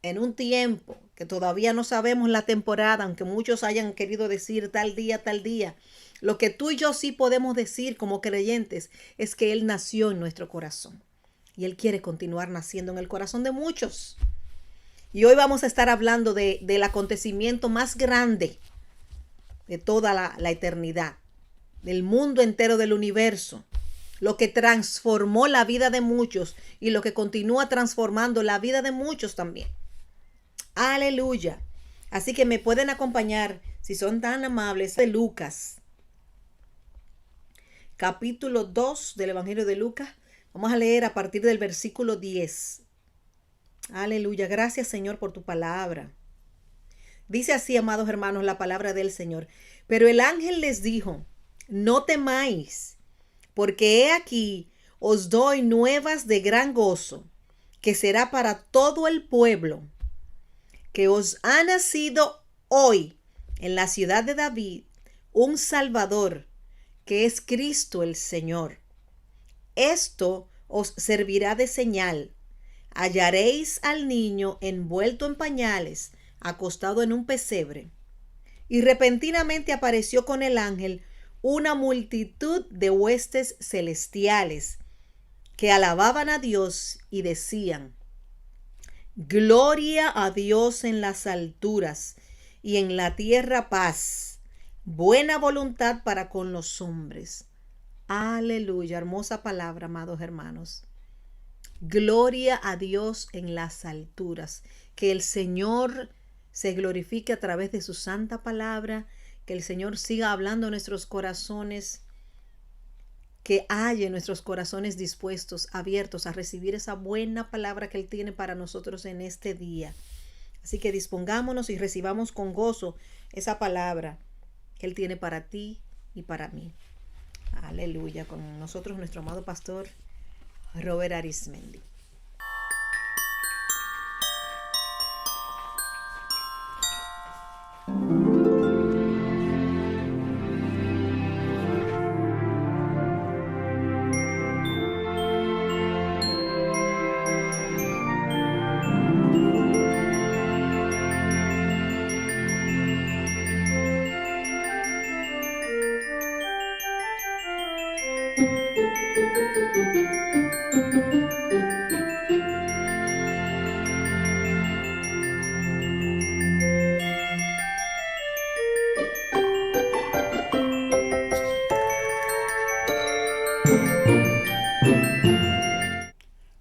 en un tiempo que todavía no sabemos la temporada, aunque muchos hayan querido decir tal día, lo que tú y yo sí podemos decir como creyentes es que Él nació en nuestro corazón y Él quiere continuar naciendo en el corazón de muchos. Y hoy vamos a estar hablando del acontecimiento más grande de toda la eternidad, del mundo entero, del universo, lo que transformó la vida de muchos y lo que continúa transformando la vida de muchos también. Aleluya. Así que me pueden acompañar, si son tan amables, de Lucas, capítulo 2 del Evangelio de Lucas. Vamos a leer a partir del versículo 10. Aleluya. Gracias, Señor, por tu palabra. Dice así, amados hermanos, la palabra del Señor. Pero el ángel les dijo: no temáis, porque he aquí os doy nuevas de gran gozo, que será para todo el pueblo, que os ha nacido hoy en la ciudad de David un Salvador, que es Cristo el Señor. Esto os servirá de señal. Hallaréis al niño envuelto en pañales, acostado en un pesebre. Y repentinamente apareció con el ángel una multitud de huestes celestiales que alababan a Dios y decían: gloria a Dios en las alturas y en la tierra paz, buena voluntad para con los hombres. Aleluya, hermosa palabra, amados hermanos. Gloria a Dios en las alturas. Que el Señor se glorifique a través de su santa palabra. Que el Señor siga hablando en nuestros corazones. Que haya nuestros corazones dispuestos, abiertos a recibir esa buena palabra que Él tiene para nosotros en este día. Así que dispongámonos y recibamos con gozo esa palabra que Él tiene para ti y para mí. Aleluya. Con nosotros nuestro amado pastor Robert Arismendi.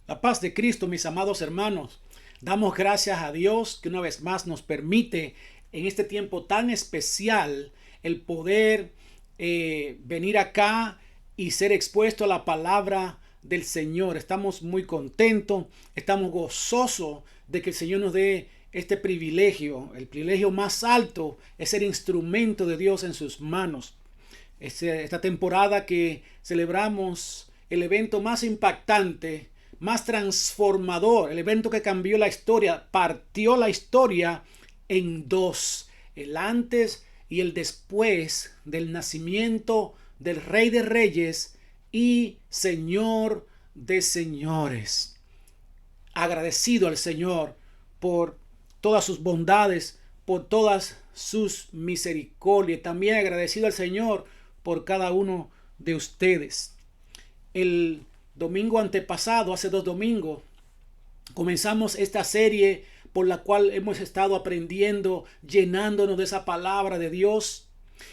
La paz de Cristo, mis amados hermanos. Damos gracias a Dios que una vez más nos permite en este tiempo tan especial el poder venir acá y ser expuesto a la palabra del Señor. Estamos muy contentos, estamos gozosos de que el Señor nos dé este privilegio. El privilegio más alto es ser instrumento de Dios en sus manos. Esta temporada que celebramos el evento más impactante, más transformador, el evento que cambió la historia, partió la historia en dos: el antes y el después del nacimiento del Rey de Reyes y Señor de Señores. Agradecido al Señor por todas sus bondades, por todas sus misericordias. También agradecido al Señor por cada uno de ustedes. El domingo antepasado, hace 2 domingos, comenzamos esta serie por la cual hemos estado aprendiendo, llenándonos de esa palabra de Dios.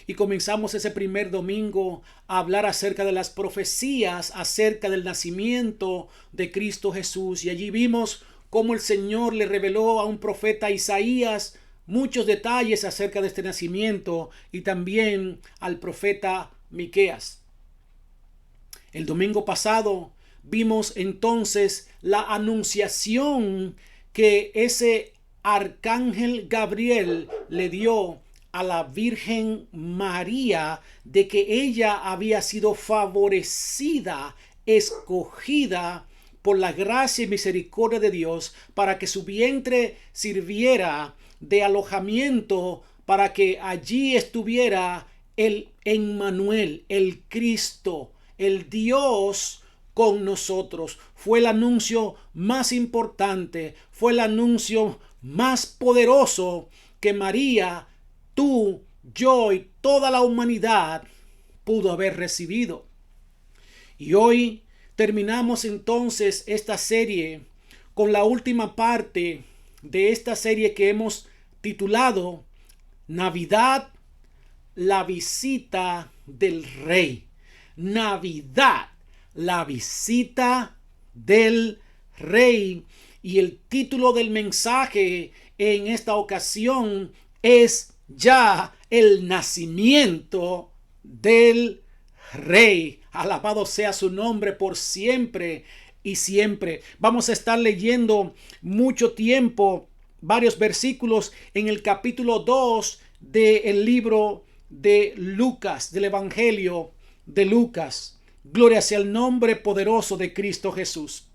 Y comenzamos ese primer domingo a hablar acerca de las profecías, acerca del nacimiento de Cristo Jesús. Y allí vimos cómo el Señor le reveló a un profeta, Isaías, muchos detalles acerca de este nacimiento, y también al profeta Miqueas. El domingo pasado vimos entonces la anunciación que ese arcángel Gabriel le dio a la Virgen María de que ella había sido favorecida, escogida por la gracia y misericordia de Dios para que su vientre sirviera de alojamiento, para que allí estuviera el Emmanuel, el Cristo, el Dios con nosotros. Fue el anuncio más importante, fue el anuncio más poderoso que María, tú, yo y toda la humanidad pudo haber recibido. Y hoy terminamos entonces esta serie con la última parte de esta serie que hemos titulado Navidad, la visita del Rey. Navidad, la visita del Rey. Y el título del mensaje en esta ocasión es ya el nacimiento del Rey. Alabado sea su nombre por siempre y siempre. Vamos a estar leyendo mucho tiempo, varios versículos en el capítulo 2 del libro de Lucas, del Evangelio de Lucas. Gloria sea el nombre poderoso de Cristo Jesús.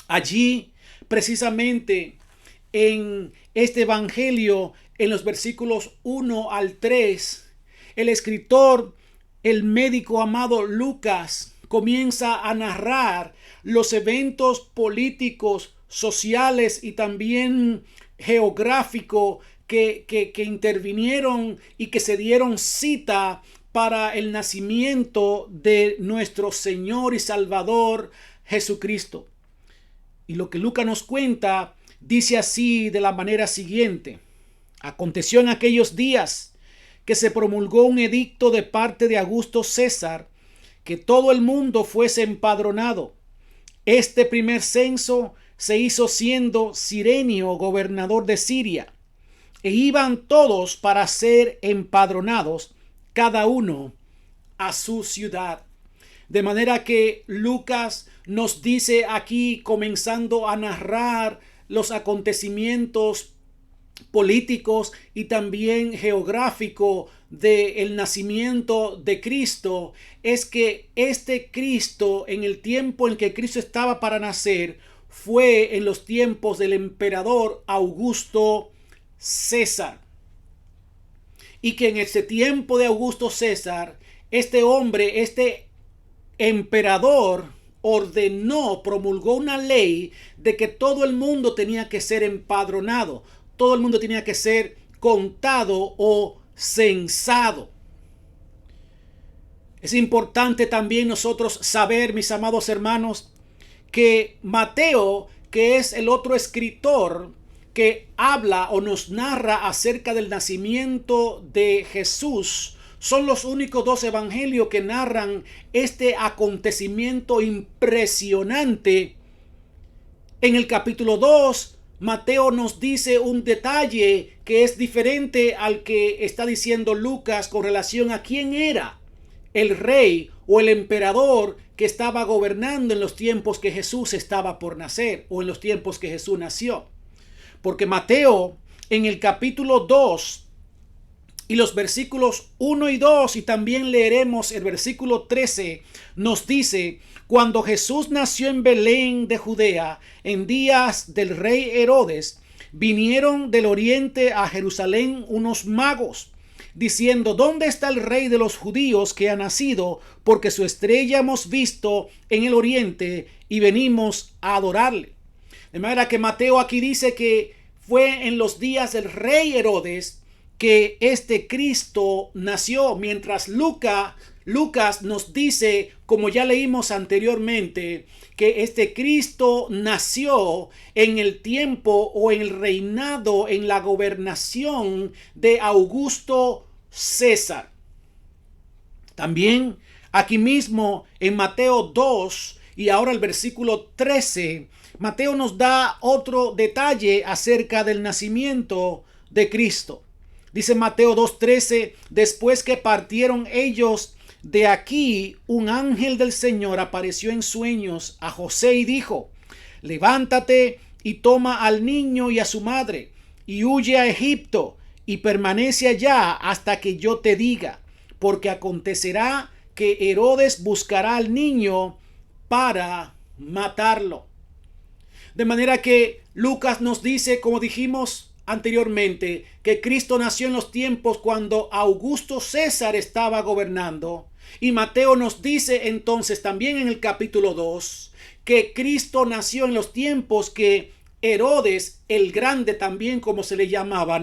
Allí, precisamente en este Evangelio, en los versículos 1 al 3, el escritor, el médico amado Lucas, comienza a narrar los eventos políticos, sociales y también geográficos que intervinieron y que se dieron cita para el nacimiento de nuestro Señor y Salvador Jesucristo. Y lo que Lucas nos cuenta dice así de la manera siguiente: aconteció en aquellos días que se promulgó un edicto de parte de Augusto César que todo el mundo fuese empadronado. Este primer censo se hizo siendo Cirenio gobernador de Siria, e iban todos para ser empadronados, cada uno a su ciudad. De manera que Lucas nos dice aquí, comenzando a narrar los acontecimientos políticos y también geográfico del nacimiento de Cristo, es que este Cristo, en el tiempo en que Cristo estaba para nacer, fue en los tiempos del emperador Augusto César. Y que en ese tiempo de Augusto César, este hombre, este emperador, ordenó, promulgó una ley de que todo el mundo tenía que ser empadronado. Todo el mundo tenía que ser contado o censado. Es importante también nosotros saber, mis amados hermanos, que Mateo, que es el otro escritor que habla o nos narra acerca del nacimiento de Jesús, son los únicos dos evangelios que narran este acontecimiento impresionante. En el capítulo 2, Mateo nos dice un detalle que es diferente al que está diciendo Lucas con relación a quién era el rey o el emperador que estaba gobernando en los tiempos que Jesús estaba por nacer o en los tiempos que Jesús nació. Porque Mateo en el capítulo 2 y los versículos 1 y 2 y también leeremos el versículo 13 nos dice: cuando Jesús nació en Belén de Judea, en días del rey Herodes, vinieron del oriente a Jerusalén unos magos, diciendo: ¿dónde está el rey de los judíos que ha nacido? Porque su estrella hemos visto en el oriente y venimos a adorarle. De manera que Mateo aquí dice que fue en los días del rey Herodes que este Cristo nació, mientras Lucas nos dice, como ya leímos anteriormente, que este Cristo nació en el tiempo o en el reinado, en la gobernación de Augusto César. También aquí mismo en Mateo 2 y ahora el versículo 13, Mateo nos da otro detalle acerca del nacimiento de Cristo. Dice Mateo 2:13, después que partieron ellos de aquí, un ángel del Señor apareció en sueños a José y dijo: levántate y toma al niño y a su madre y huye a Egipto y permanece allá hasta que yo te diga, porque acontecerá que Herodes buscará al niño para matarlo. De manera que Lucas nos dice, como dijimos anteriormente, que Cristo nació en los tiempos cuando Augusto César estaba gobernando. Y Mateo nos dice entonces también en el capítulo 2 que Cristo nació en los tiempos que Herodes el Grande, también como se le llamaba,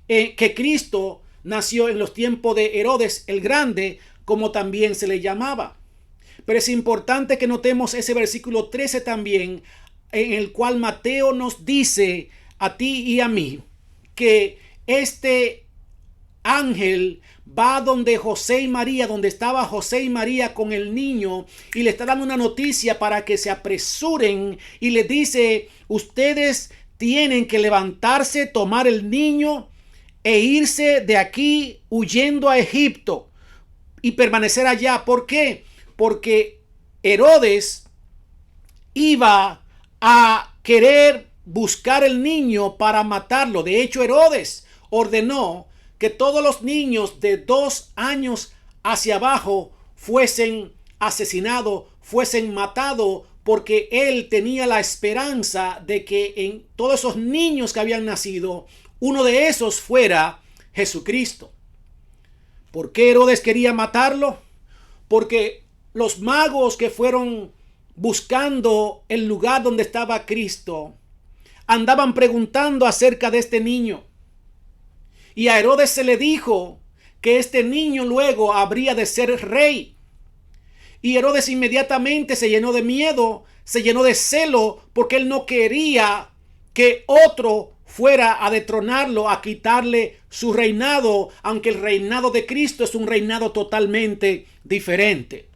que Cristo nació en los tiempos de Herodes el Grande, como también se le llamaba. Pero es importante que notemos ese versículo 13 también, en el cual Mateo nos dice a ti y a mí que este ángel va donde José y María, donde estaba José y María con el niño, y le está dando una noticia para que se apresuren, y le dice: ustedes tienen que levantarse, tomar el niño e irse de aquí huyendo a Egipto y permanecer allá. ¿Por qué? Porque Herodes iba a querer buscar el niño para matarlo. De hecho, Herodes ordenó que todos los niños de 2 años hacia abajo fuesen asesinados, fuesen matados, porque él tenía la esperanza de que en todos esos niños que habían nacido, uno de esos fuera Jesucristo. ¿Por qué Herodes quería matarlo? Porque los magos que fueron buscando el lugar donde estaba Cristo andaban preguntando acerca de este niño. Y a Herodes se le dijo que este niño luego habría de ser rey. Y Herodes inmediatamente se llenó de miedo, se llenó de celo, porque él no quería que otro fuera a detronarlo, a quitarle su reinado, aunque el reinado de Cristo es un reinado totalmente diferente.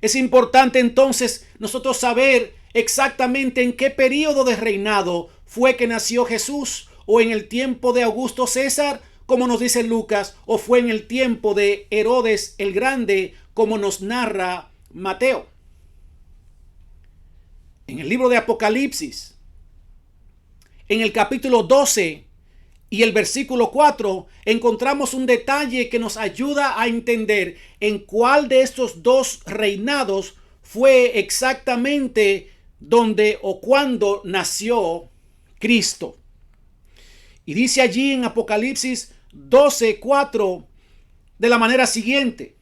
Es importante entonces nosotros saber exactamente en qué periodo de reinado fue que nació Jesús, o en el tiempo de Augusto César, como nos dice Lucas, o fue en el tiempo de Herodes el Grande, como nos narra Mateo. En el libro de Apocalipsis, en el capítulo 12 y el versículo 4, encontramos un detalle que nos ayuda a entender en cuál de estos dos reinados fue exactamente donde o cuándo nació Cristo. Y dice allí en Apocalipsis 12:4 de la manera siguiente: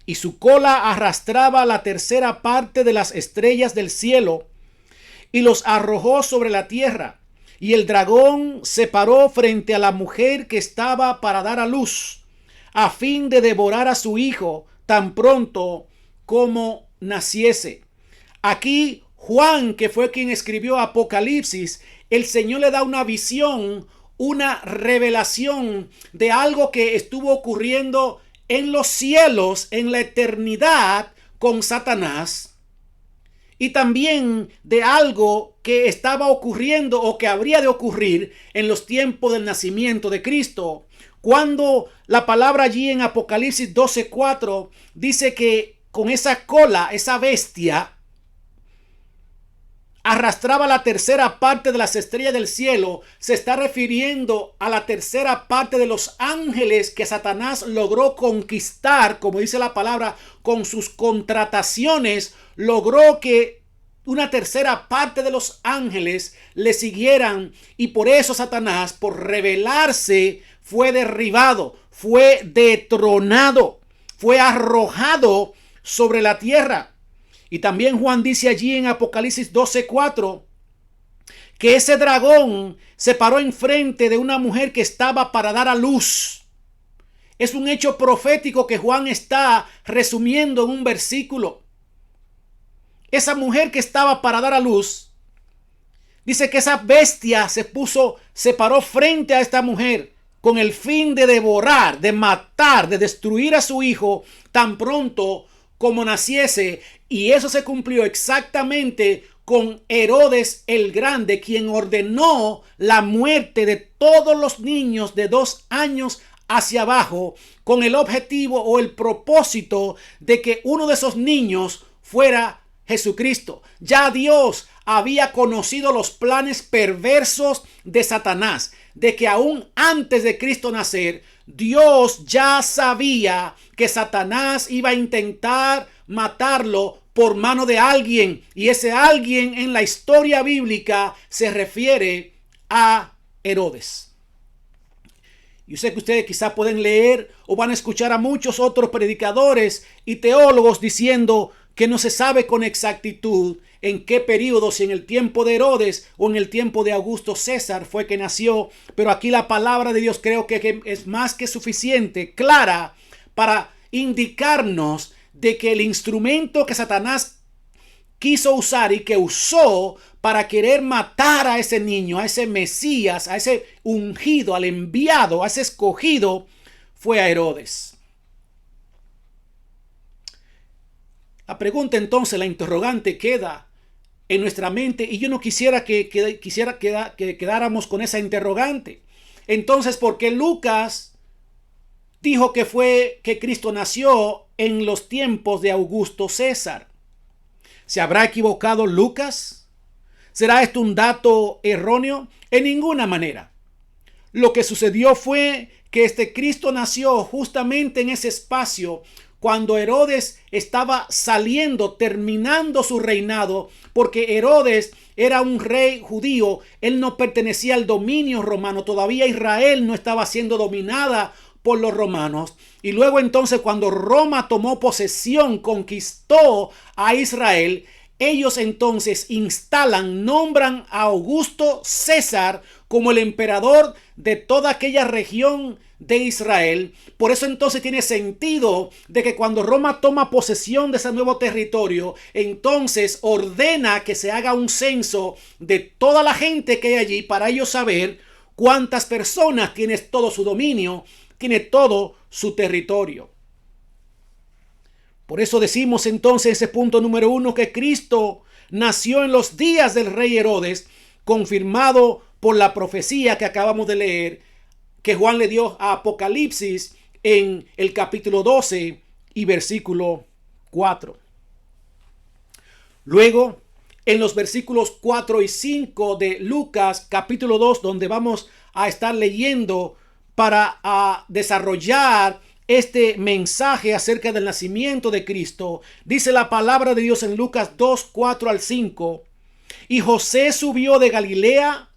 y su cola arrastraba la tercera parte de las estrellas del cielo y los arrojó sobre la tierra. Y el dragón se paró frente a la mujer que estaba para dar a luz, a fin de devorar a su hijo tan pronto como naciese. Aquí Juan, que fue quien escribió Apocalipsis, el Señor le da una visión, una revelación de algo que estuvo ocurriendo en los cielos, en la eternidad, con Satanás, y también de algo que estaba ocurriendo o que habría de ocurrir en los tiempos del nacimiento de Cristo. Cuando la palabra allí en Apocalipsis 12:4 dice que con esa cola, esa bestia arrastraba la tercera parte de las estrellas del cielo, se está refiriendo a la tercera parte de los ángeles que Satanás logró conquistar, como dice la palabra, con sus contrataciones. Logró que una tercera parte de los ángeles le siguieran, y por eso Satanás, por rebelarse, fue derribado, fue detronado, fue arrojado sobre la tierra. Y también Juan dice allí en Apocalipsis 12:4 que ese dragón se paró enfrente de una mujer que estaba para dar a luz. Es un hecho profético que Juan está resumiendo en un versículo. Esa mujer que estaba para dar a luz, dice que esa bestia se paró frente a esta mujer con el fin de devorar, de matar, de destruir a su hijo tan pronto como naciese. Y eso se cumplió exactamente con Herodes el Grande, quien ordenó la muerte de todos los niños de 2 años hacia abajo, con el objetivo o el propósito de que uno de esos niños fuera Jesucristo. Ya Dios había conocido los planes perversos de Satanás, de que aún antes de Cristo nacer, Dios ya sabía que Satanás iba a intentar matarlo por mano de alguien, y ese alguien en la historia bíblica se refiere a Herodes. Yo sé que ustedes quizás pueden leer o van a escuchar a muchos otros predicadores y teólogos diciendo que no se sabe con exactitud en qué periodo, si en el tiempo de Herodes o en el tiempo de Augusto César fue que nació, pero aquí la palabra de Dios creo que es más que suficiente, clara, para indicarnos de que el instrumento que Satanás quiso usar y que usó para querer matar a ese niño, a ese Mesías, a ese ungido, al enviado, a ese escogido, fue a Herodes. La pregunta entonces, la interrogante queda en nuestra mente, y yo no quisiera que quedáramos con esa interrogante. Entonces, ¿por qué Lucas dijo que Cristo nació en los tiempos de Augusto César? ¿Se habrá equivocado Lucas? ¿Será esto un dato erróneo? En ninguna manera. Lo que sucedió fue que este Cristo nació justamente en ese espacio cuando Herodes estaba saliendo, terminando su reinado, porque Herodes era un rey judío, él no pertenecía al dominio romano, todavía Israel no estaba siendo dominada por los romanos. Y luego entonces cuando Roma tomó posesión, conquistó a Israel, ellos entonces nombran a Augusto César como el emperador de toda aquella región de Israel. Por eso entonces tiene sentido de que cuando Roma toma posesión de ese nuevo territorio, entonces ordena que se haga un censo de toda la gente que hay allí para ellos saber cuántas personas tiene todo su dominio, tiene todo su territorio. Por eso decimos entonces ese punto número 1 que Cristo nació en los días del rey Herodes, confirmado por la profecía que acabamos de leer, que Juan le dio a Apocalipsis en el capítulo 12 y versículo 4. Luego, en los versículos 4 y 5 de Lucas capítulo 2, donde vamos a estar leyendo para desarrollar este mensaje acerca del nacimiento de Cristo, dice la palabra de Dios en Lucas 2, 4 al 5. Y José subió de Galilea,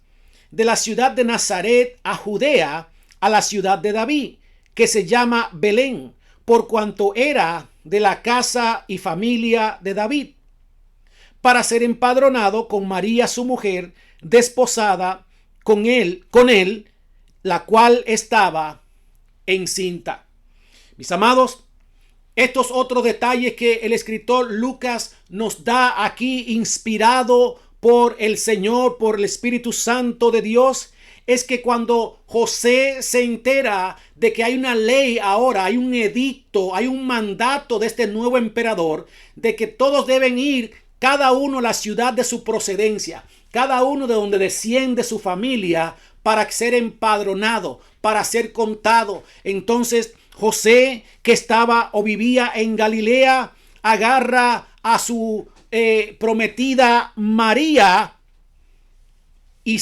de la ciudad de Nazaret a Judea, a la ciudad de David, que se llama Belén, por cuanto era de la casa y familia de David, para ser empadronado con María su mujer, desposada con él, la cual estaba encinta. Mis amados, estos otros detalles que el escritor Lucas nos da aquí, inspirado por el Señor, por el Espíritu Santo de Dios, es que cuando José se entera de que hay una ley ahora, hay un edicto, hay un mandato de este nuevo emperador, de que todos deben ir, cada uno a la ciudad de su procedencia, cada uno de donde desciende su familia, para ser empadronado, para ser contado. Entonces José, que estaba o vivía en Galilea, agarra a su prometida María y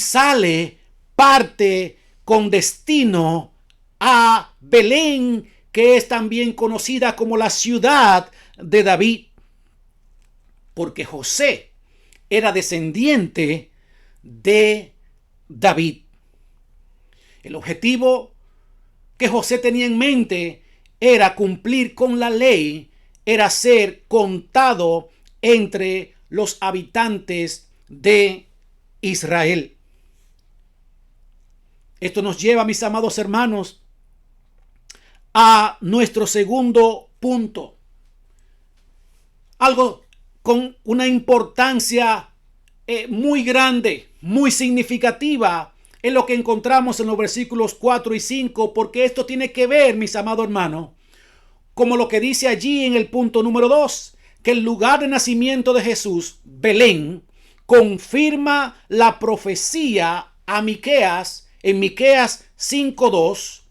parte con destino a Belén, que es también conocida como la ciudad de David, porque José era descendiente de David. El objetivo que José tenía en mente era cumplir con la ley, era ser contado entre los habitantes de Israel. Esto nos lleva, mis amados hermanos, a nuestro segundo punto. Algo con una importancia muy grande, muy significativa, es lo que encontramos en los versículos 4 y 5, porque esto tiene que ver, mis amados hermanos, como lo que dice allí en el punto número 2, que el lugar de nacimiento de Jesús, Belén, confirma la profecía a Miqueas, en Miqueas 5:2,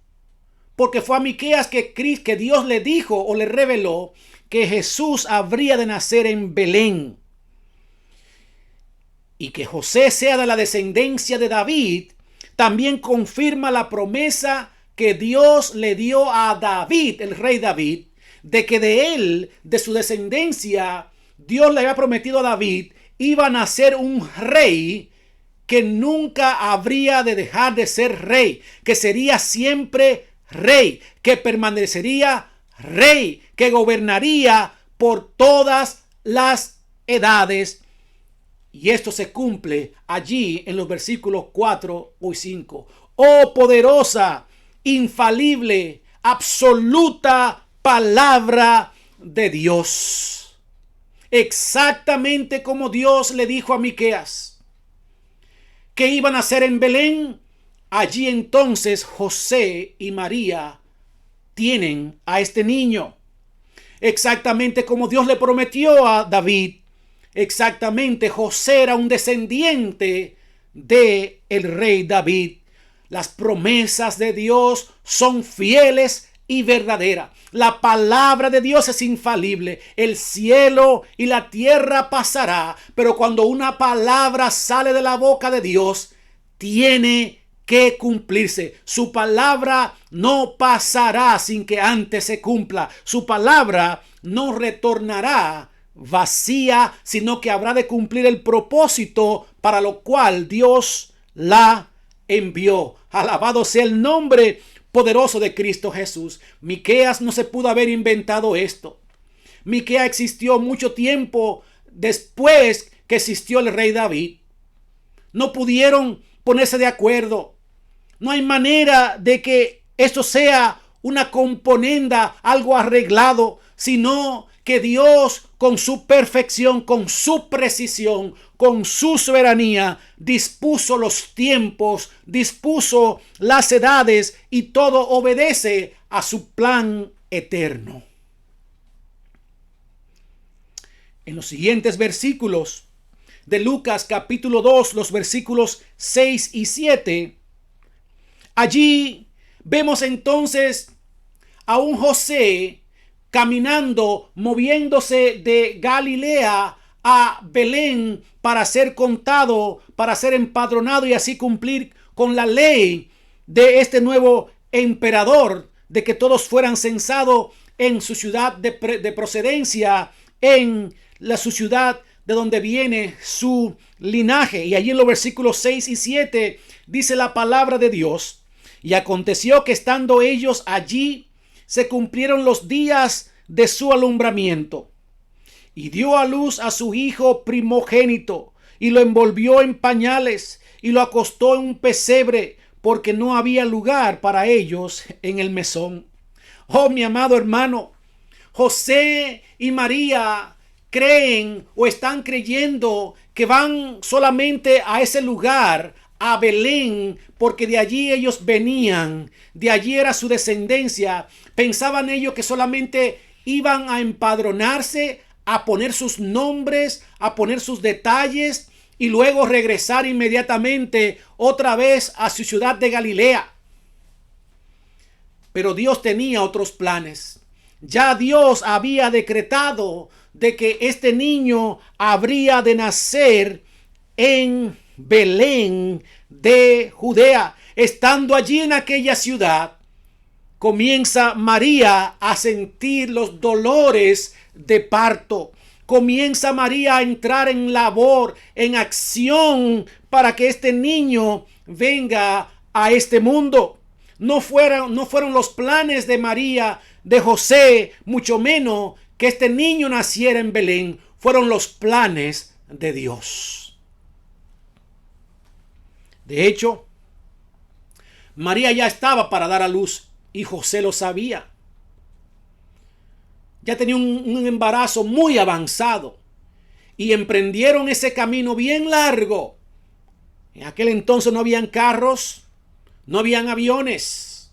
porque fue a Miqueas que Dios le dijo o le reveló que Jesús habría de nacer en Belén. Y que José sea de la descendencia de David, también confirma la promesa que Dios le dio a David, el rey David, de que de él, de su descendencia, Dios le había prometido a David, iba a nacer un rey que nunca habría de dejar de ser rey, que sería siempre rey, que permanecería rey, que gobernaría por todas las edades. Y esto se cumple allí en los versículos 4 y 5. Oh poderosa, infalible, absoluta palabra de Dios. Exactamente como Dios le dijo a Miqueas que iban a hacer en Belén. Allí entonces José y María tienen a este niño. Exactamente como Dios le prometió a David. Exactamente, José era un descendiente de el rey David. Las promesas de Dios son fieles y verdaderas. La palabra de Dios es infalible. El cielo y la tierra pasará, pero cuando una palabra sale de la boca de Dios, tiene que cumplirse. Su palabra no pasará sin que antes se cumpla. Su palabra no retornará vacía, sino que habrá de cumplir el propósito para lo cual Dios la envió. Alabado sea el nombre poderoso de Cristo Jesús. Miqueas no se pudo haber inventado esto. Miqueas existió mucho tiempo después que existió el rey David. No pudieron ponerse de acuerdo. No hay manera de que esto sea una componenda, algo arreglado, sino que Dios con su perfección, con su precisión, con su soberanía, dispuso los tiempos, dispuso las edades y todo obedece a su plan eterno. En los siguientes versículos de Lucas capítulo 2, los versículos 6 y 7, allí vemos entonces a un José caminando, moviéndose de Galilea a Belén para ser contado, para ser empadronado y así cumplir con la ley de este nuevo emperador, de que todos fueran censados en su ciudad de procedencia, en su ciudad de donde viene su linaje. Y allí en los versículos 6 y 7 dice la palabra de Dios: y aconteció que estando ellos allí, se cumplieron los días de su alumbramiento, y dio a luz a su hijo primogénito, y lo envolvió en pañales, y lo acostó en un pesebre, porque no había lugar para ellos en el mesón. Oh, mi amado hermano, José y María creen o están creyendo que van solamente a ese lugar, a Belén, porque de allí ellos venían, de allí era su descendencia. Pensaban ellos que solamente iban a empadronarse, a poner sus nombres, a poner sus detalles y luego regresar inmediatamente otra vez a su ciudad de Galilea. Pero Dios tenía otros planes. Ya Dios había decretado de que este niño habría de nacer en Belén de Judea. Estando allí en aquella ciudad, comienza María a sentir los dolores de parto. Comienza María a entrar en labor, en acción, para que este niño venga a este mundo. No fueron los planes de María, de José, mucho menos que este niño naciera en Belén. Fueron los planes de Dios. De hecho, María ya estaba para dar a luz y José lo sabía. Ya tenía un embarazo muy avanzado y emprendieron ese camino bien largo. En aquel entonces no habían carros, no habían aviones,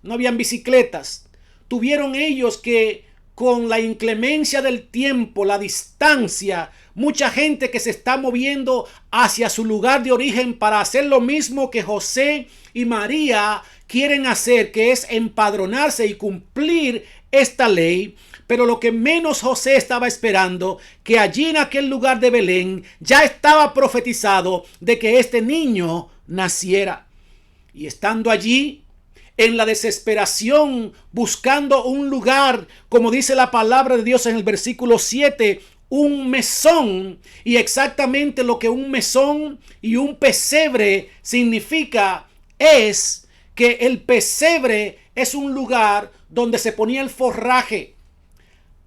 no habían bicicletas. Tuvieron ellos que, con la inclemencia del tiempo, la distancia, mucha gente que se está moviendo hacia su lugar de origen para hacer lo mismo que José y María quieren hacer, que es empadronarse y cumplir esta ley. Pero lo que menos José estaba esperando, que allí en aquel lugar de Belén ya estaba profetizado de que este niño naciera. Y estando allí, en la desesperación, buscando un lugar, como dice la palabra de Dios en el versículo 7, un mesón. Y exactamente lo que un mesón y un pesebre significa es que el pesebre es un lugar donde se ponía el forraje.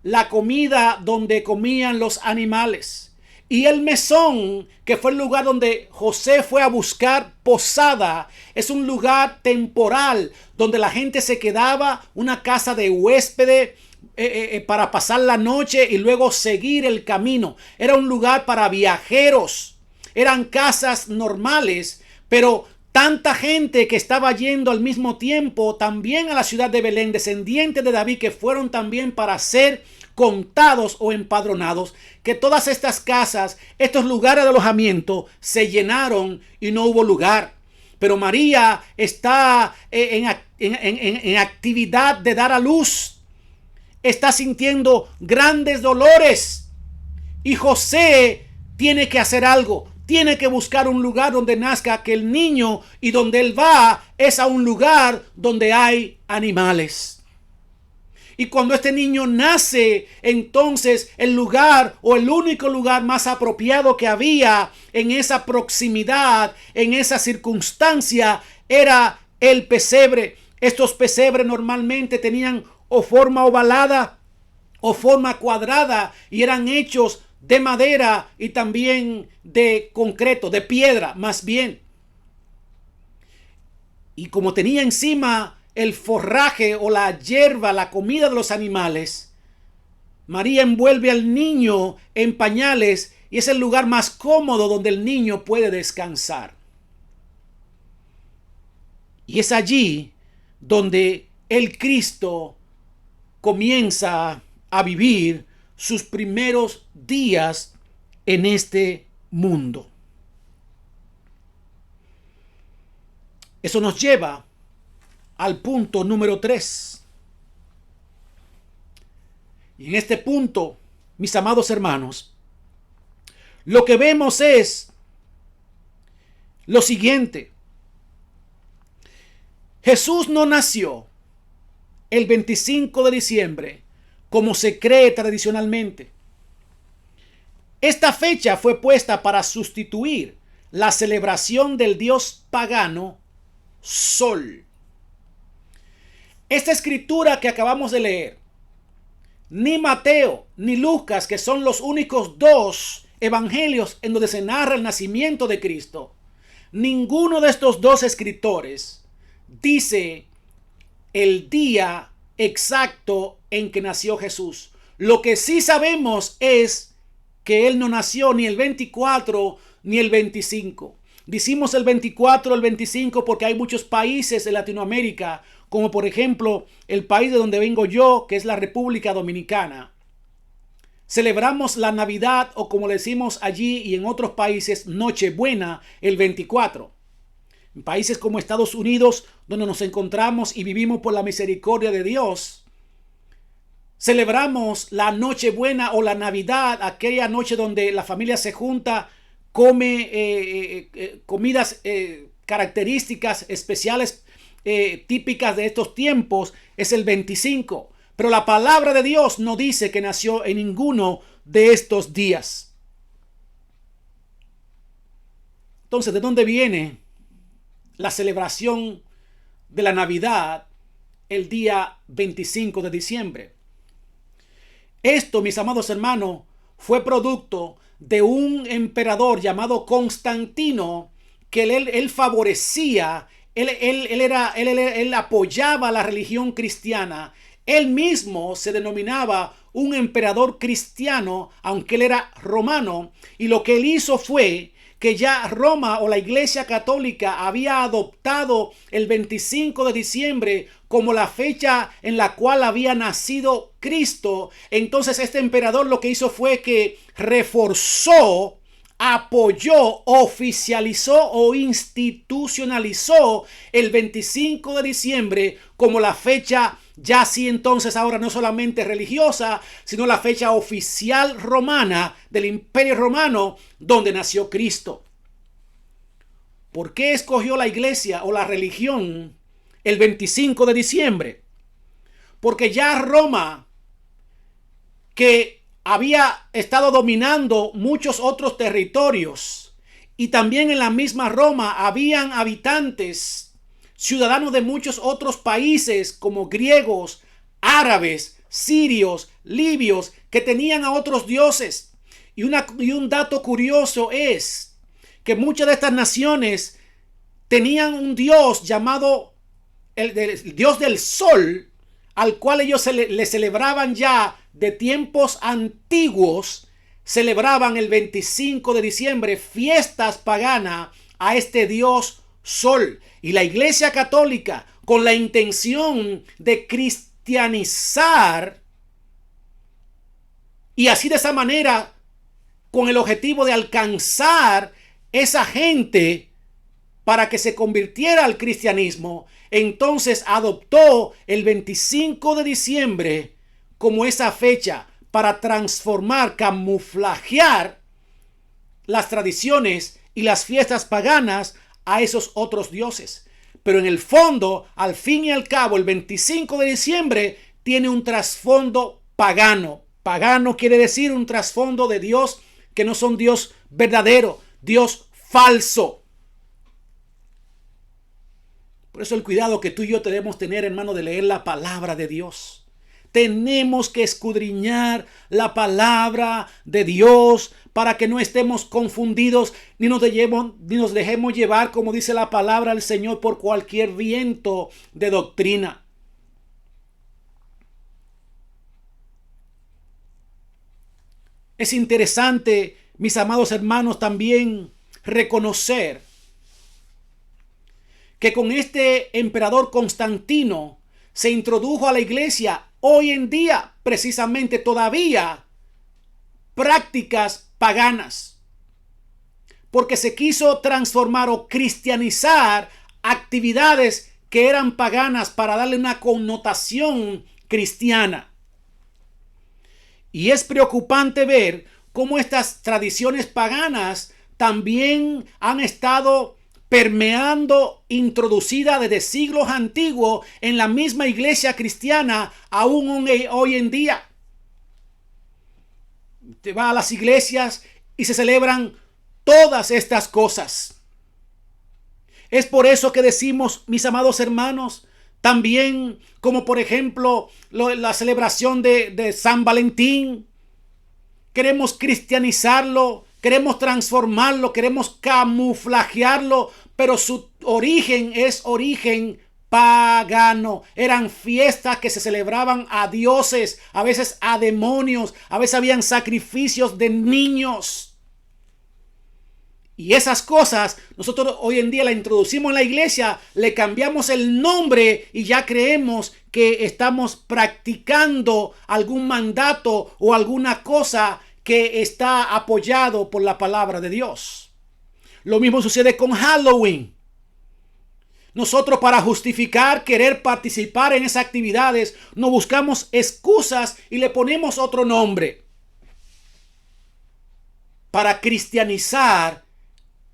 la comida donde comían los animales. Y el mesón, que fue el lugar donde José fue a buscar posada, es un lugar temporal donde la gente se quedaba, una casa de huéspedes para pasar la noche y luego seguir el camino. Era un lugar para viajeros. Eran casas normales, pero tanta gente que estaba yendo al mismo tiempo también a la ciudad de Belén, descendientes de David, que fueron también para ser contados o empadronados, que todas estas casas, estos lugares de alojamiento se llenaron y no hubo lugar. Pero María está en actividad de dar a luz. Está sintiendo grandes dolores. Y José tiene que hacer algo. Tiene que buscar un lugar donde nazca aquel niño, y donde él va es a un lugar donde hay animales. Y cuando este niño nace, entonces el lugar o el único lugar más apropiado que había en esa proximidad, en esa circunstancia, era el pesebre. Estos pesebres normalmente tenían o forma ovalada o forma cuadrada y eran hechos de madera y también de concreto, de piedra más bien. Y como tenía encima el forraje o la hierba, la comida de los animales, María envuelve al niño en pañales y es el lugar más cómodo donde el niño puede descansar. Y es allí donde el Cristo comienza a vivir sus primeros días en este mundo. Eso nos lleva al punto número 3. Y en este punto, mis amados hermanos, lo que vemos es lo siguiente. Jesús no nació el 25 de diciembre como se cree tradicionalmente. Esta fecha fue puesta para sustituir la celebración del dios pagano Sol. Esta escritura que acabamos de leer, ni Mateo ni Lucas, que son los únicos dos evangelios en donde se narra el nacimiento de Cristo, ninguno de estos dos escritores dice el día exacto en que nació Jesús. Lo que sí sabemos es que él no nació ni el 24 ni el 25. Decimos el 24 o el 25 porque hay muchos países en Latinoamérica, como por ejemplo el país de donde vengo yo, que es la República Dominicana. Celebramos la Navidad, o como le decimos allí y en otros países, Nochebuena, el 24. En países como Estados Unidos, donde nos encontramos y vivimos por la misericordia de Dios, celebramos la Nochebuena o la Navidad, aquella noche donde la familia se junta, come comidas características, especiales, típicas de estos tiempos, es el 25. Pero la palabra de Dios no dice que nació en ninguno de estos días. Entonces, ¿de dónde viene la celebración de la Navidad el día 25 de diciembre? Esto, mis amados hermanos, fue producto de un emperador llamado Constantino, que él favorecía, él apoyaba la religión cristiana. Él mismo se denominaba un emperador cristiano, aunque él era romano, y lo que él hizo fue que ya Roma o la Iglesia Católica había adoptado el 25 de diciembre como la fecha en la cual había nacido Cristo. Entonces este emperador lo que hizo fue que reforzó, apoyó, oficializó o institucionalizó el 25 de diciembre como la fecha ya sí entonces ahora no solamente religiosa, sino la fecha oficial romana del Imperio Romano donde nació Cristo. ¿Por qué escogió la iglesia o la religión el 25 de diciembre? Porque ya Roma, que había estado dominando muchos otros territorios, y también en la misma Roma habían habitantes, ciudadanos de muchos otros países como griegos, árabes, sirios, libios, que tenían a otros dioses. Y un dato curioso es que muchas de estas naciones tenían un dios llamado el dios del sol, al cual ellos le celebraban ya de tiempos antiguos. Celebraban el 25 de diciembre fiestas paganas a este dios sol. Y la Iglesia Católica, con la intención de cristianizar, y así de esa manera, con el objetivo de alcanzar esa gente para que se convirtiera al cristianismo, entonces adoptó el 25 de diciembre como esa fecha para transformar, camuflajear las tradiciones y las fiestas paganas a esos otros dioses. Pero en el fondo, al fin y al cabo, el 25 de diciembre tiene un trasfondo pagano. Pagano quiere decir un trasfondo de Dios que no son Dios verdadero, Dios falso. Por eso el cuidado que tú y yo debemos tener, hermano, de leer la palabra de Dios. Tenemos que escudriñar la palabra de Dios para que no estemos confundidos ni nos dejemos llevar, como dice la palabra del Señor, por cualquier viento de doctrina. Es interesante, mis amados hermanos, también reconocer que con este emperador Constantino se introdujo a la iglesia hoy en día precisamente todavía prácticas paganas, porque se quiso transformar o cristianizar actividades que eran paganas para darle una connotación cristiana. Y es preocupante ver cómo estas tradiciones paganas también han estado permeando, introducida desde siglos antiguos en la misma iglesia cristiana, aún hoy en día. Te vas a las iglesias y se celebran todas estas cosas. Es por eso que decimos, mis amados hermanos, también como por ejemplo la celebración de San Valentín. Queremos cristianizarlo, queremos transformarlo, queremos camuflajearlo, pero su origen es origen pagano. Eran fiestas que se celebraban a dioses, a veces a demonios, a veces habían sacrificios de niños. Y esas cosas nosotros hoy en día la introducimos en la iglesia, le cambiamos el nombre y ya creemos que estamos practicando algún mandato o alguna cosa que está apoyado por la palabra de Dios. Lo mismo sucede con Halloween. Nosotros, para justificar querer participar en esas actividades, no buscamos excusas y le ponemos otro nombre para cristianizar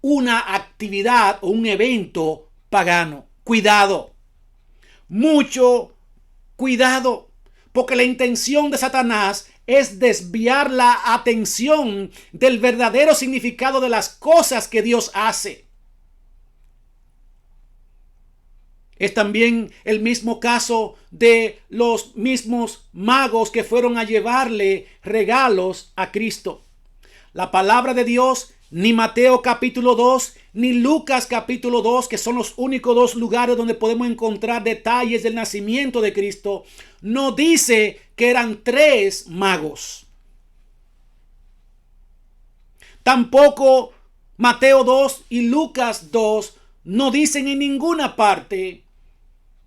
una actividad o un evento pagano. Cuidado, mucho cuidado, porque la intención de Satanás es desviar la atención del verdadero significado de las cosas que Dios hace. Es también el mismo caso de los mismos magos que fueron a llevarle regalos a Cristo. La palabra de Dios, ni Mateo capítulo 2, ni Lucas capítulo 2, que son los únicos dos lugares donde podemos encontrar detalles del nacimiento de Cristo, no dice que eran 3 magos. Tampoco Mateo 2 y Lucas 2 no dicen en ninguna parte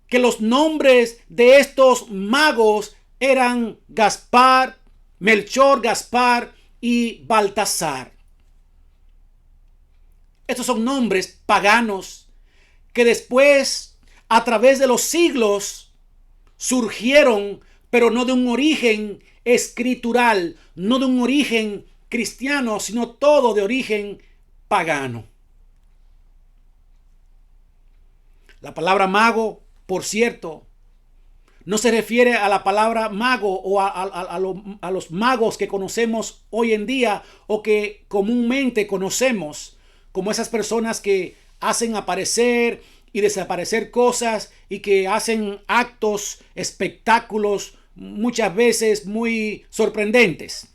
que los nombres de estos magos eran Gaspar, Melchor, Gaspar y Baltasar. Estos son nombres paganos que después, a través de los siglos, surgieron, pero no de un origen escritural, no de un origen cristiano, sino todo de origen pagano. La palabra mago, por cierto, no se refiere a la palabra mago o a los magos que conocemos hoy en día o que comúnmente conocemos, como esas personas que hacen aparecer y desaparecer cosas y que hacen actos, espectáculos muchas veces muy sorprendentes.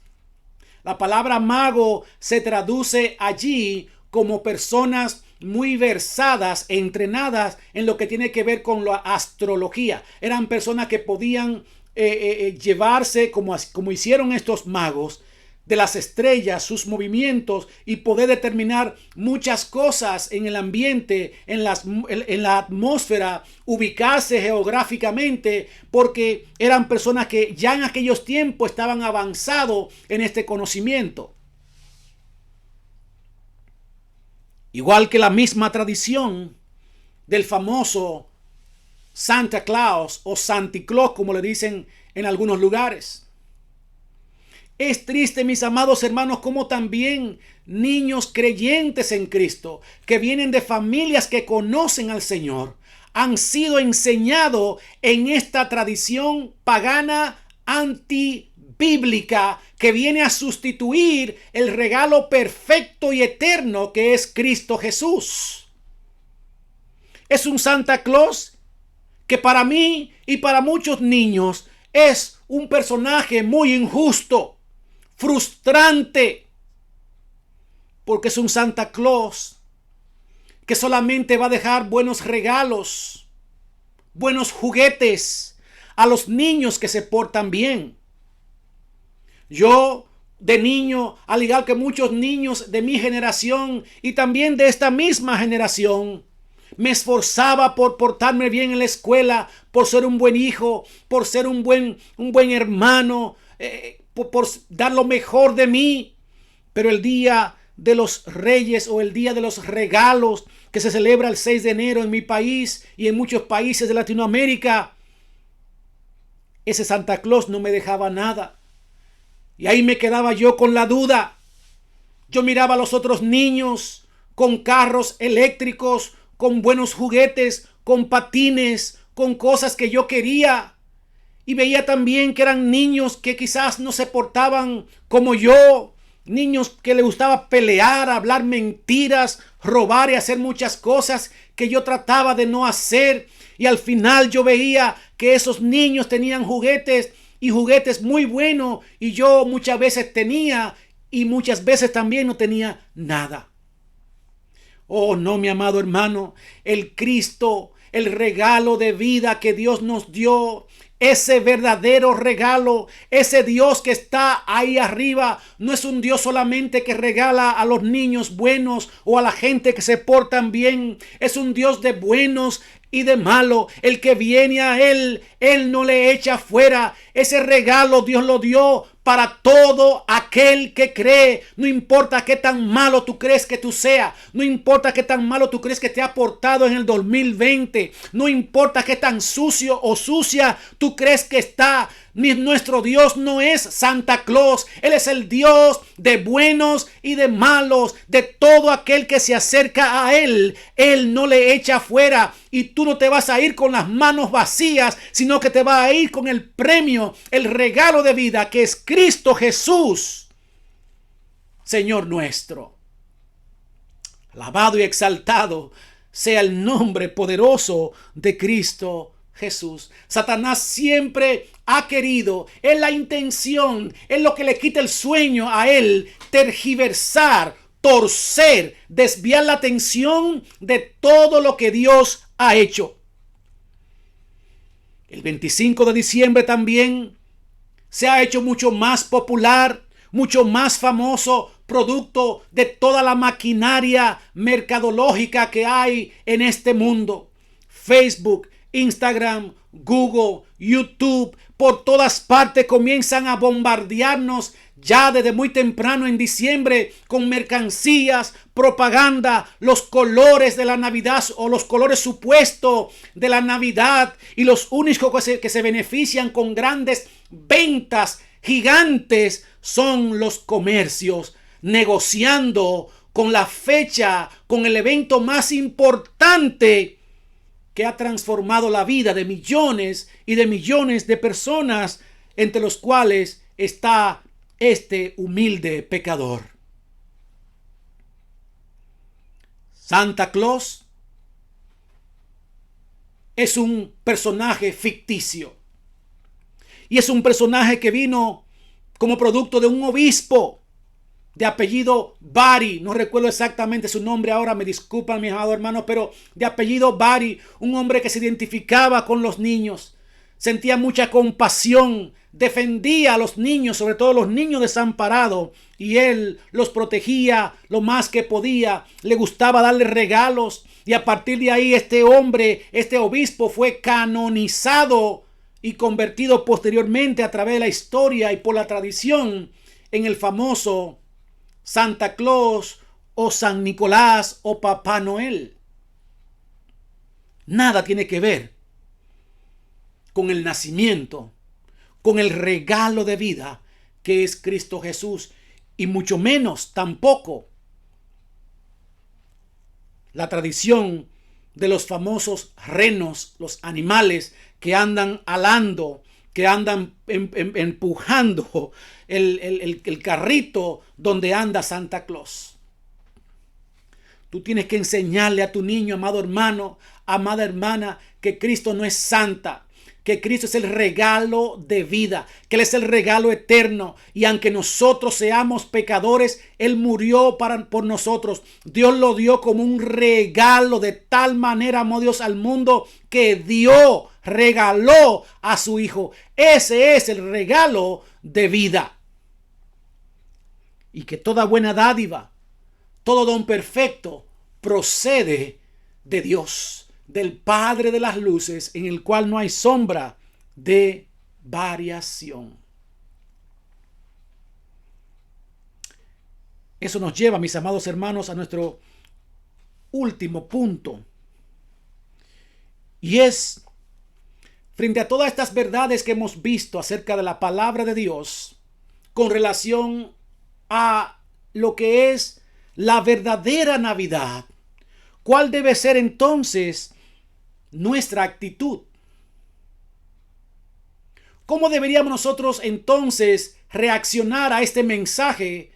La palabra mago se traduce allí como personas muy versadas, entrenadas en lo que tiene que ver con la astrología. Eran personas que podían llevarse, como hicieron estos magos, de las estrellas, sus movimientos, y poder determinar muchas cosas en el ambiente, en la atmósfera, ubicarse geográficamente, porque eran personas que ya en aquellos tiempos estaban avanzados en este conocimiento. Igual que la misma tradición del famoso Santa Claus o Santi Claus, como le dicen en algunos lugares. Es triste, mis amados hermanos, como también niños creyentes en Cristo, que vienen de familias que conocen al Señor, han sido enseñados en esta tradición pagana antibíblica que viene a sustituir el regalo perfecto y eterno que es Cristo Jesús. Es un Santa Claus que para mí y para muchos niños es un personaje muy injusto, frustrante, porque es un Santa Claus que solamente va a dejar buenos regalos, buenos juguetes a los niños que se portan bien. Yo, de niño, al igual que muchos niños de mi generación y también de esta misma generación, me esforzaba por portarme bien en la escuela, por ser un buen hijo, por ser un buen hermano, por dar lo mejor de mí. Pero el día de los Reyes o el día de los regalos que se celebra el 6 de enero en mi país y en muchos países de Latinoamérica, ese Santa Claus no me dejaba nada. Y ahí me quedaba yo con la duda. Yo miraba a los otros niños con carros eléctricos, con buenos juguetes, con patines, con cosas que yo quería. Y veía también que eran niños que quizás no se portaban como yo. Niños que les gustaba pelear, hablar mentiras, robar y hacer muchas cosas que yo trataba de no hacer. Y al final yo veía que esos niños tenían juguetes y juguetes muy buenos. Y yo muchas veces tenía y muchas veces también no tenía nada. Oh, no, mi amado hermano, el Cristo, el regalo de vida que Dios nos dio, ese verdadero regalo, ese Dios que está ahí arriba, no es un Dios solamente que regala a los niños buenos o a la gente que se portan bien. Es un Dios de buenos y de malo. El que viene a Él no le echa fuera. Ese regalo Dios lo dio para todo aquel que cree. No importa qué tan malo tú crees que tú seas. No importa qué tan malo tú crees que te ha portado en el 2020. No importa qué tan sucio o sucia tú crees que está. Nuestro Dios no es Santa Claus. Él es el Dios de buenos y de malos. De todo aquel que se acerca a Él, Él no le echa fuera. Y tú no te vas a ir con las manos vacías, sino que te vas a ir con el premio, el regalo de vida que es Cristo Jesús, Señor nuestro. Alabado y exaltado sea el nombre poderoso de Cristo Jesús. Satanás siempre ha querido, es la intención, es lo que le quita el sueño a él, tergiversar, torcer, desviar la atención de todo lo que Dios ha hecho. El 25 de diciembre también se ha hecho mucho más popular, mucho más famoso, producto de toda la maquinaria mercadológica que hay en este mundo. Facebook, Instagram, Google, YouTube, por todas partes comienzan a bombardearnos ya desde muy temprano en diciembre con mercancías, propaganda, los colores de la Navidad o los colores supuestos de la Navidad, y los únicos que se benefician con grandes ventas gigantes son los comercios, negociando con la fecha, con el evento más importante que ha transformado la vida de millones y de millones de personas, entre los cuales está este humilde pecador. Santa Claus es un personaje ficticio. Y es un personaje que vino como producto de un obispo de apellido Bari. No recuerdo exactamente su nombre ahora, me disculpan mis amados hermanos, pero de apellido Bari, un hombre que se identificaba con los niños, sentía mucha compasión, defendía a los niños, sobre todo los niños desamparados, y él los protegía lo más que podía, le gustaba darle regalos, y a partir de ahí este hombre, este obispo, fue canonizado y convertido posteriormente a través de la historia y por la tradición en el famoso Santa Claus o San Nicolás o Papá Noel. Nada tiene que ver con el nacimiento, con el regalo de vida que es Cristo Jesús, y mucho menos tampoco la tradición de los famosos renos, los animales que andan alando, que andan empujando el carrito donde anda Santa Claus. Tú tienes que enseñarle a tu niño, amado hermano, amada hermana, que Cristo no es Santa, que Cristo es el regalo de vida, que Él es el regalo eterno, y aunque nosotros seamos pecadores, Él murió por nosotros. Dios lo dio como un regalo. De tal manera amó Dios al mundo que dio, regaló a su Hijo. Ese es el regalo de vida. Y que toda buena dádiva, todo don perfecto procede de Dios, del Padre de las luces, en el cual no hay sombra de variación. Eso nos lleva, mis amados hermanos, a nuestro último punto. Y es, frente a todas estas verdades que hemos visto acerca de la palabra de Dios, con relación a lo que es la verdadera Navidad, ¿cuál debe ser entonces nuestra actitud? ¿Cómo deberíamos nosotros entonces reaccionar a este mensaje?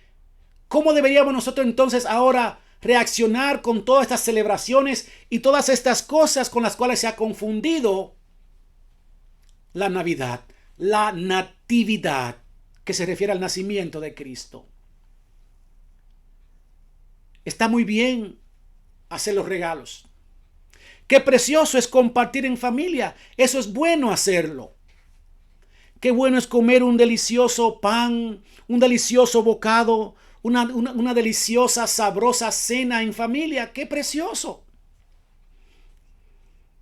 ¿Cómo deberíamos nosotros entonces ahora reaccionar con todas estas celebraciones y todas estas cosas con las cuales se ha confundido la Navidad, la natividad, que se refiere al nacimiento de Cristo? Está muy bien hacer los regalos. Qué precioso es compartir en familia. Eso es bueno hacerlo. Qué bueno es comer un delicioso pan, un delicioso bocado, una deliciosa, sabrosa cena en familia. Qué precioso.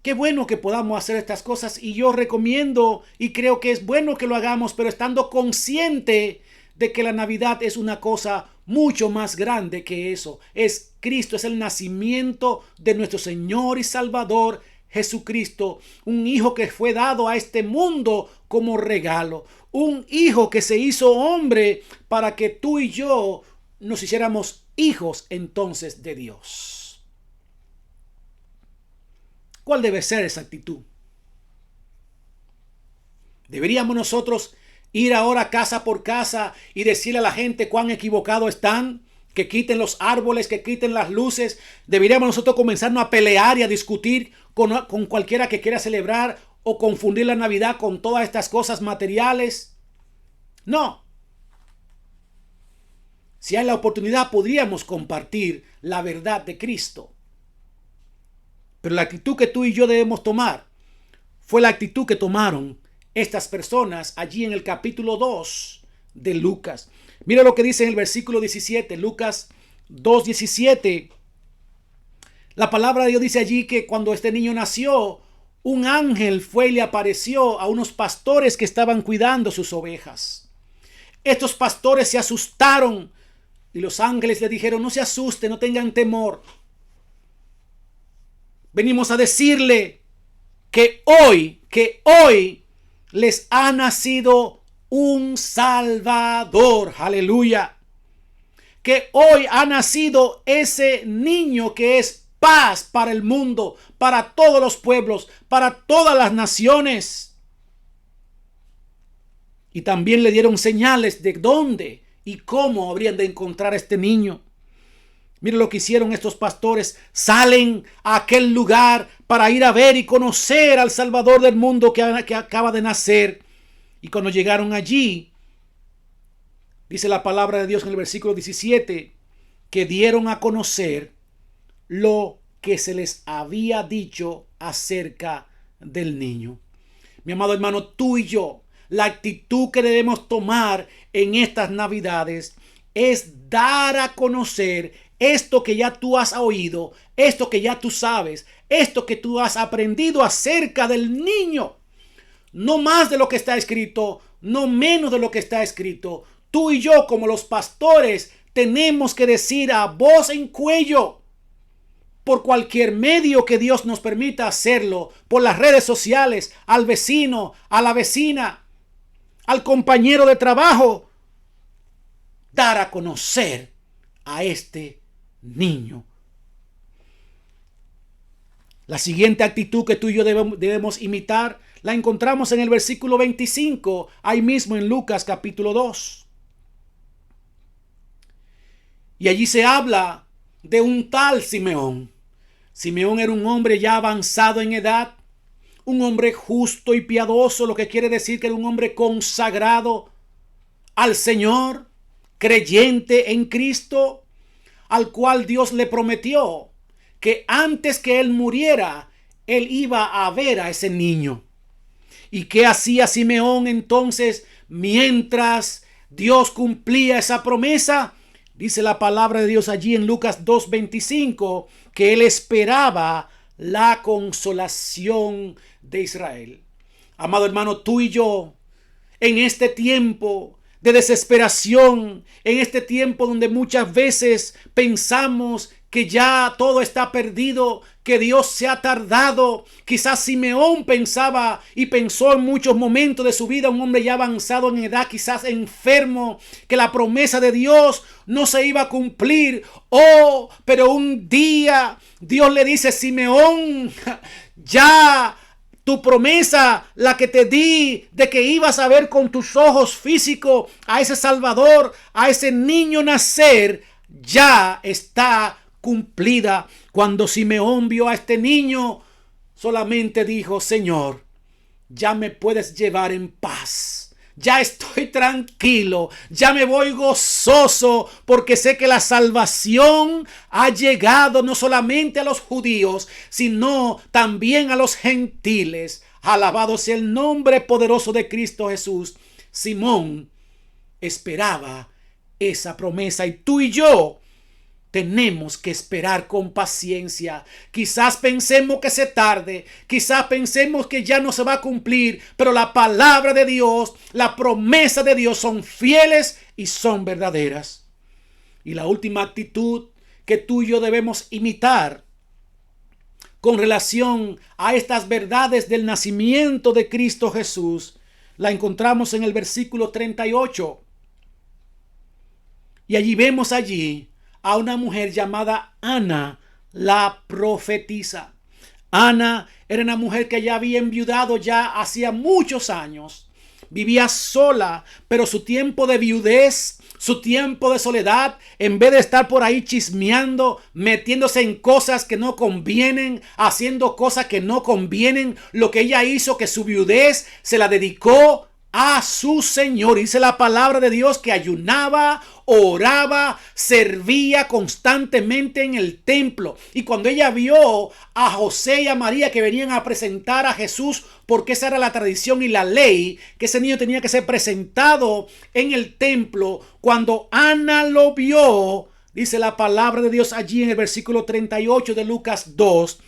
Qué bueno que podamos hacer estas cosas, y yo recomiendo y creo que es bueno que lo hagamos, pero estando consciente de que la Navidad es una cosa mucho más grande que eso. Es Cristo, es el nacimiento de nuestro Señor y Salvador Jesucristo, un hijo que fue dado a este mundo como regalo, un hijo que se hizo hombre para que tú y yo nos hiciéramos hijos entonces de Dios. ¿Cuál debe ser esa actitud? ¿Deberíamos nosotros ir ahora casa por casa y decirle a la gente cuán equivocados están? Que quiten los árboles, que quiten las luces. ¿Deberíamos nosotros comenzarnos a pelear y a discutir con cualquiera que quiera celebrar o confundir la Navidad con todas estas cosas materiales? No. Si hay la oportunidad, podríamos compartir la verdad de Cristo. Pero la actitud que tú y yo debemos tomar fue la actitud que tomaron estas personas allí en el capítulo 2 de Lucas. Mira lo que dice en el versículo 17, Lucas 2:17. La palabra de Dios dice allí que cuando este niño nació, un ángel fue y le apareció a unos pastores que estaban cuidando sus ovejas. Estos pastores se asustaron y los ángeles le dijeron: no se asusten, no tengan temor. Venimos a decirle que hoy les ha nacido un Salvador. Aleluya. Que hoy ha nacido ese niño que es paz para el mundo, para todos los pueblos, para todas las naciones. Y también le dieron señales de dónde y cómo habrían de encontrar a este niño. Mire lo que hicieron estos pastores. Salen a aquel lugar para ir a ver y conocer al Salvador del mundo que acaba de nacer. Y cuando llegaron allí, dice la palabra de Dios en el versículo 17, que dieron a conocer lo que se les había dicho acerca del niño. Mi amado hermano, tú y yo, la actitud que debemos tomar en estas Navidades es dar a conocer esto que ya tú has oído, esto que ya tú sabes, esto que tú has aprendido acerca del niño. No más de lo que está escrito, no menos de lo que está escrito. Tú y yo, como los pastores, tenemos que decir a voz en cuello, por cualquier medio que Dios nos permita hacerlo, por las redes sociales, al vecino, a la vecina, al compañero de trabajo, dar a conocer a este niño. La siguiente actitud que tú y yo debemos imitar la encontramos en el versículo 25, ahí mismo en Lucas capítulo 2. Y allí se habla de un tal Simeón. Simeón era un hombre ya avanzado en edad, un hombre justo y piadoso, lo que quiere decir que era un hombre consagrado al Señor, creyente en Cristo, al cual Dios le prometió que antes que él muriera, él iba a ver a ese niño. ¿Y qué hacía Simeón entonces mientras Dios cumplía esa promesa? Dice la palabra de Dios allí en Lucas 2:25 que él esperaba la consolación de Israel. Amado hermano, tú y yo, en este tiempo de desesperación, en este tiempo donde muchas veces pensamos que ya todo está perdido, que Dios se ha tardado. Quizás Simeón pensaba y pensó en muchos momentos de su vida, un hombre ya avanzado en edad, quizás enfermo, que la promesa de Dios no se iba a cumplir. Oh, pero un día Dios le dice: Simeón, ya tu promesa, la que te di de que ibas a ver con tus ojos físicos a ese Salvador, a ese niño nacer, ya está cumplida. Cuando Simeón vio a este niño, solamente dijo: Señor, ya me puedes llevar en paz. Ya estoy tranquilo, ya me voy gozoso, porque sé que la salvación ha llegado no solamente a los judíos, sino también a los gentiles. Alabado sea el nombre poderoso de Cristo Jesús. Simón esperaba esa promesa, y tú y yo tenemos que esperar con paciencia. Quizás pensemos que se tarde, quizás pensemos que ya no se va a cumplir, pero la palabra de Dios, la promesa de Dios son fieles y son verdaderas. Y la última actitud que tú y yo debemos imitar con relación a estas verdades del nacimiento de Cristo Jesús, la encontramos en el versículo 38. Y allí vemos a una mujer llamada Ana, la profetisa. Ana era una mujer que ya había enviudado ya hacía muchos años. Vivía sola, pero su tiempo de viudez, su tiempo de soledad, en vez de estar por ahí chismeando, metiéndose en cosas que no convienen, haciendo cosas que no convienen, lo que ella hizo, que su viudez se la dedicó a su Señor. Dice la palabra de Dios que ayunaba, oraba, servía constantemente en el templo. Y cuando ella vio a José y a María que venían a presentar a Jesús, porque esa era la tradición y la ley, que ese niño tenía que ser presentado en el templo, cuando Ana lo vio, dice la palabra de Dios allí en el versículo 38 de Lucas 2,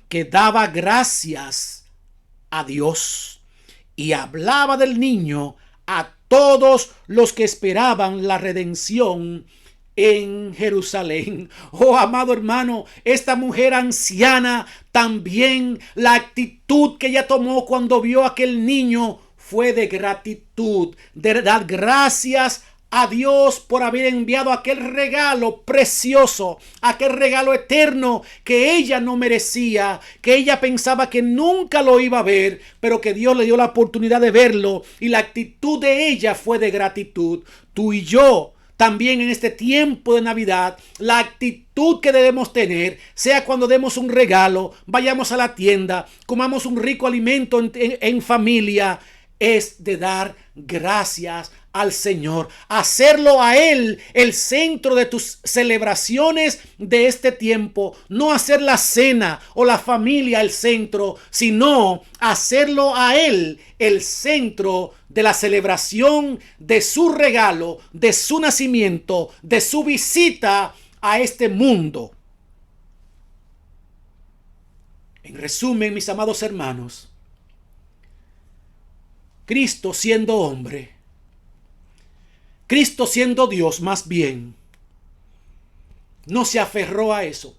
que daba gracias a Dios y hablaba del niño a todos los que esperaban la redención en Jerusalén. Oh, amado hermano, esta mujer anciana también, la actitud que ella tomó cuando vio a aquel niño fue de gratitud, de dar gracias a Dios por haber enviado aquel regalo precioso, aquel regalo eterno que ella no merecía, que ella pensaba que nunca lo iba a ver, pero que Dios le dio la oportunidad de verlo, y la actitud de ella fue de gratitud. Tú y yo también en este tiempo de Navidad, la actitud que debemos tener, sea cuando demos un regalo, vayamos a la tienda, comamos un rico alimento en familia, es de dar gracias al Señor. Hacerlo a Él el centro de tus celebraciones de este tiempo. No hacer la cena o la familia el centro, sino hacerlo a Él el centro de la celebración de su regalo, de su nacimiento, de su visita a este mundo. En resumen, mis amados hermanos, Cristo siendo hombre, Cristo siendo Dios más bien, no se aferró a eso,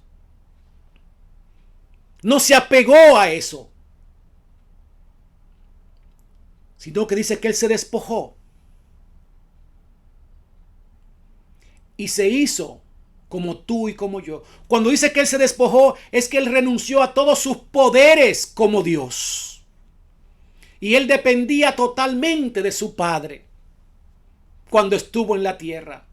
no se apegó a eso, sino que dice que Él se despojó y se hizo como tú y como yo. Cuando dice que Él se despojó, es que Él renunció a todos sus poderes como Dios. Y Él dependía totalmente de su Padre cuando estuvo en la tierra.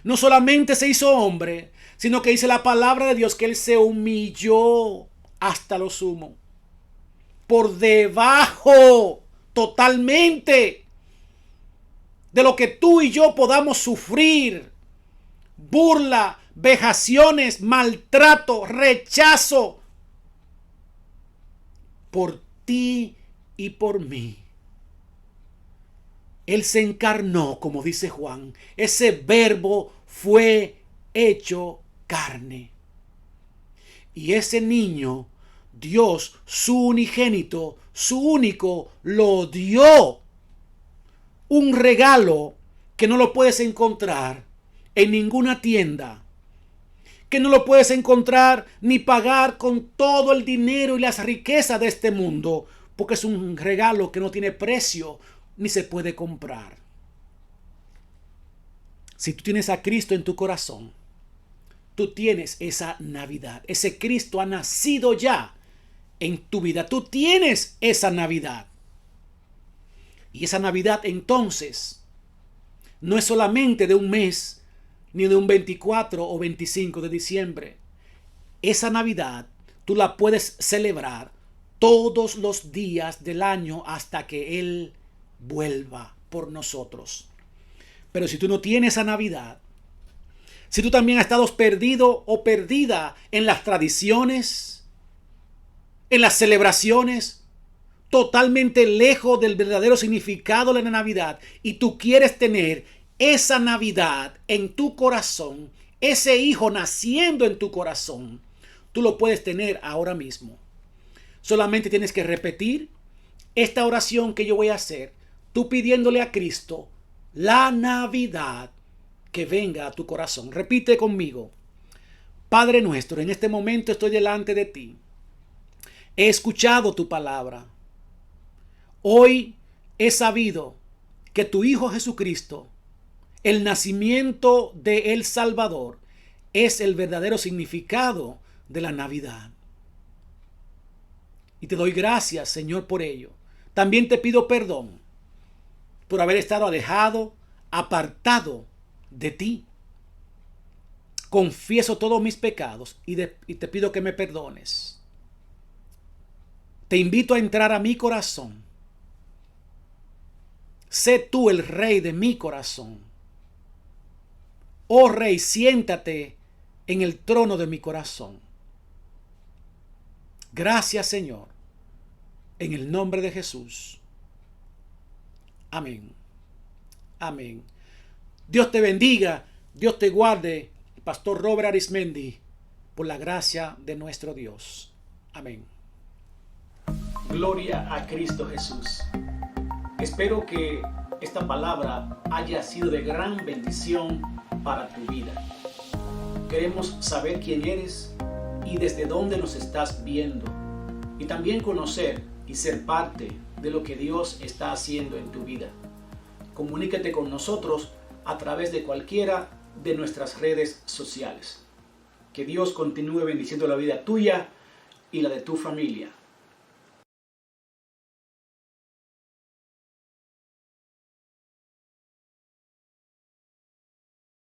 No solamente se hizo hombre, sino que dice la palabra de Dios que Él se humilló hasta lo sumo. Por debajo totalmente de lo que tú y yo podamos sufrir. Burla, vejaciones, maltrato, rechazo por ti y por mí. Él se encarnó, como dice Juan. Ese verbo fue hecho carne. Y ese niño, Dios, su unigénito, su único, lo dio. Un regalo que no lo puedes encontrar en ninguna tienda, que no lo puedes encontrar ni pagar con todo el dinero y las riquezas de este mundo, porque es un regalo que no tiene precio ni se puede comprar. Si tú tienes a Cristo en tu corazón, tú tienes esa Navidad. Ese Cristo ha nacido ya en tu vida. Tú tienes esa Navidad. Y esa Navidad entonces no es solamente de un mes, ni de un 24 o 25 de diciembre. Esa Navidad tú la puedes celebrar todos los días del año hasta que Él vuelva por nosotros. Pero si tú no tienes esa Navidad, si tú también has estado perdido o perdida en las tradiciones, en las celebraciones, totalmente lejos del verdadero significado de la Navidad, y tú quieres tener esa Navidad en tu corazón, ese hijo naciendo en tu corazón, tú lo puedes tener ahora mismo. Solamente tienes que repetir esta oración que yo voy a hacer, tú pidiéndole a Cristo la Navidad que venga a tu corazón. Repite conmigo. Padre nuestro, en este momento estoy delante de ti. He escuchado tu palabra. Hoy he sabido que tu Hijo Jesucristo, el nacimiento de El Salvador, es el verdadero significado de la Navidad. Y te doy gracias, Señor, por ello. También te pido perdón por haber estado alejado, apartado de ti. Confieso todos mis pecados y te pido que me perdones. Te invito a entrar a mi corazón. Sé tú el rey de mi corazón. Oh Rey, siéntate en el trono de mi corazón. Gracias, Señor, en el nombre de Jesús. Amén. Amén. Dios te bendiga, Dios te guarde. Pastor Robert Arismendi, por la gracia de nuestro Dios. Amén. Gloria a Cristo Jesús. Espero que esta palabra haya sido de gran bendición para tu vida. Queremos saber quién eres y desde dónde nos estás viendo, y también conocer y ser parte de lo que Dios está haciendo en tu vida. Comunícate con nosotros a través de cualquiera de nuestras redes sociales. Que Dios continúe bendiciendo la vida tuya y la de tu familia.